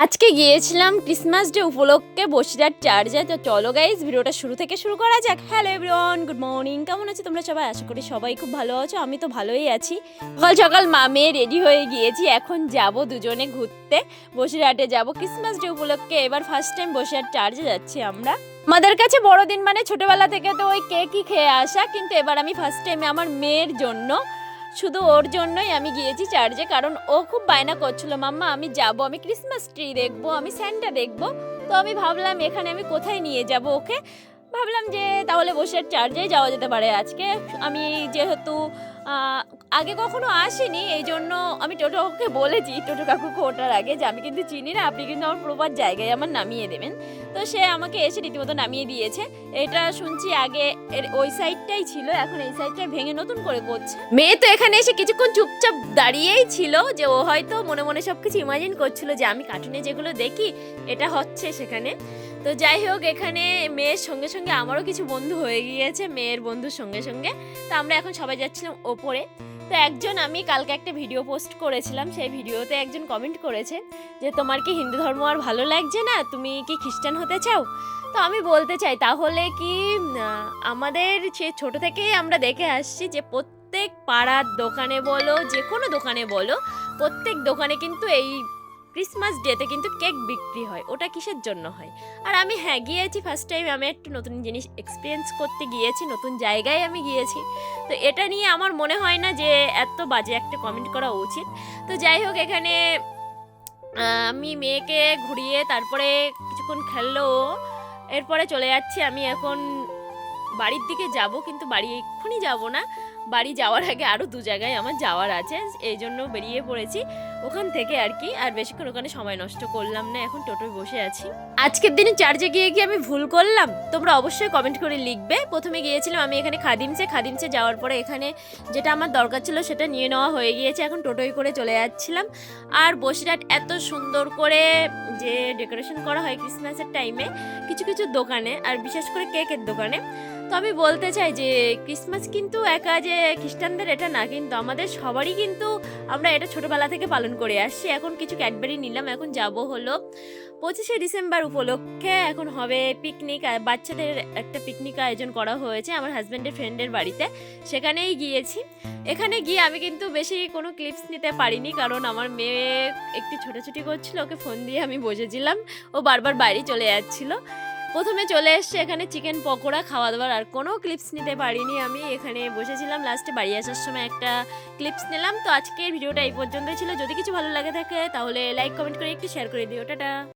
আজকে গিয়েছিলাম Christmas day উপলক্ষে বসিরহাট চার্চে। তো চলো গাইজ ভিডিওটা শুরু থেকে শুরু করা যাক। Hello everyone, good morning. কেমন আছো তোমরা সবাই? আশা করি সবাই খুব ভালো আছো। আমি তো ভালোই আছি। সকাল সকাল মামে রেডি হয়ে গিয়েছি, এখন যাব দুজনে ঘুরতে। বসিরহাটে যাব ক্রিসমাস ডে উপলক্ষে। এবার ফার্স্ট টাইম বসিরহাট চার্চে যাচ্ছি আমরা। আমাদের কাছে বড়দিন মানে ছোটবেলা থেকে তো ওই কেকই খেয়ে আসা, কিন্তু এবার আমি ফার্স্ট টাইমে আমার মেয়ের জন্য, শুধু ওর জন্যই আমি গিয়েছি চার্চে, কারণ ও খুব বায়না করছিল, মাম্মা আমি যাব, আমি ক্রিসমাস ট্রি দেখবো, আমি স্যান্টা দেখবো। তো আমি ভাবলাম এখানে আমি কোথায় নিয়ে যাব ওকে। ভাবলাম যে তাহলে বসে চার্চেই যাওয়া যেতে পারে আজকে। আমি যেহেতু আগে কখনো আসিনি, এই জন্য আমি টোটোকে বলেছি, টোটো কাকুকে ওঠার আগে, যে আমি কিন্তু চিনি না, আপনি কিন্তু আমার প্রপার জায়গায় আমার নামিয়ে দেবেন। তো সে আমাকে এসে রীতিমতো নামিয়ে দিয়েছে। এটা শুনছি আগে ওই সাইডটাই ছিল, এখন এই সাইডটা ভেঙে নতুন করে করছে। মেয়ে তো এখানে এসে কিছুক্ষণ চুপচাপ দাঁড়িয়েই ছিল, যে ও হয়তো মনে মনে সবকিছু ইমাজিন করছিল যে আমি কার্টুনে যেগুলো দেখি এটা হচ্ছে সেখানে। তো যাই হোক, এখানে মেয়ের সঙ্গে সঙ্গে আমারও কিছু বন্ধু হয়ে গিয়েছে, মেয়ের বন্ধুর সঙ্গে সঙ্গে। তো আমরা এখন সবাই যাচ্ছিলাম ওপরে। তো একজন, আমি কালকে একটা ভিডিও পোস্ট করেছিলাম, সেই ভিডিওতে একজন কমেন্ট করেছে যে তোমার কি হিন্দু ধর্ম আর ভালো লাগছে না, তুমি কি খ্রিস্টান হতে চাও? তো আমি বলতে চাই, তাহলে কি আমাদের সে ছোট থেকেই আমরা দেখে আসছি যে প্রত্যেক পাড়ার দোকানে বলো, যে কোনো দোকানে বলো, প্রত্যেক দোকানে কিন্তু এই ক্রিসমাস ডেতে কিন্তু কেক বিক্রি হয়। ওটা কিসের জন্য হয়? আর আমি গিয়েছি ফার্স্ট টাইম, আমি একটু নতুন জিনিস এক্সপিরিয়েন্স করতে গিয়েছি, নতুন জায়গায় আমি গিয়েছি। তো এটা নিয়ে আমার মনে হয় না যে এত বাজে একটা কমেন্ট করা উচিত। তো যাই হোক, এখানে আমি মেয়েকে ঘুরিয়ে তারপরে কিছুক্ষণ খেললো, এরপরে চলে যাচ্ছি আমি এখন বাড়ির দিকে যাব, কিন্তু বাড়ি এক্ষুনি যাব না, বাড়ি যাওয়ার আগে আরও দু জায়গায় আমার যাওয়ার আছে, এই জন্য বেরিয়ে পড়েছি ওখান থেকে আর কি। আর বেশিক্ষণ ওখানে সময় নষ্ট করলাম না, এখন টোটোয় বসে আছি। আজকের দিনে চার্চে গিয়ে কি আমি ভুল করলাম? তোমরা অবশ্যই কমেন্ট করে লিখবে। প্রথমে গিয়েছিলাম আমি এখানে খাদিমসে যাওয়ার পরে এখানে যেটা আমার দরকার ছিল সেটা নিয়ে নেওয়া হয়ে গিয়েছে, এখন টোটোয় করে চলে যাচ্ছিলাম। আর বসিরহাট এত সুন্দর করে যে ডেকোরেশন করা হয় ক্রিসমাসের টাইমে কিছু কিছু দোকানে, আর বিশেষ করে কেকের দোকানে। তো আমি বলতে চাই যে ক্রিসমাস কিন্তু একা যে খ্রিস্টানদের এটা না, কিন্তু আমাদের সবারই কিন্তু আমরা এটা ছোটবেলা থেকে পালন করে আসছি। এখন কিছু ক্যাডবেরি নিলাম, এখন যাব হলো 25শে ডিসেম্বর উপলক্ষে, এখন হবে পিকনিক, বাচ্চাদের একটা পিকনিক আয়োজন করা হয়েছে আমার হাজব্যান্ডের ফ্রেন্ডের বাড়িতে, সেখানেই গিয়েছি। এখানে গিয়ে আমি কিন্তু বেশি কোনো ক্লিপস নিতে পারিনি, কারণ আমার মেয়ে একটু ছোটাছুটি করছিল, ওকে ফোন দিয়ে আমি বসেছিলাম, ও বারবার বাড়ি চলে যাচ্ছিল। প্রথমে চলে এসছে এখানে চিকেন পকোড়া খাওয়া দাওয়ার, আর কোনো ক্লিপস নিতে পারিনি আমি, এখানে বসেছিলাম। লাস্টে বাড়ি আসার সময় একটা ক্লিপস নিলাম। তো আজকের ভিডিওটা এই পর্যন্তই ছিল। যদি কিছু ভালো লাগে থাকে তাহলে লাইক কমেন্ট করে একটু শেয়ার করে দিও। টাটা।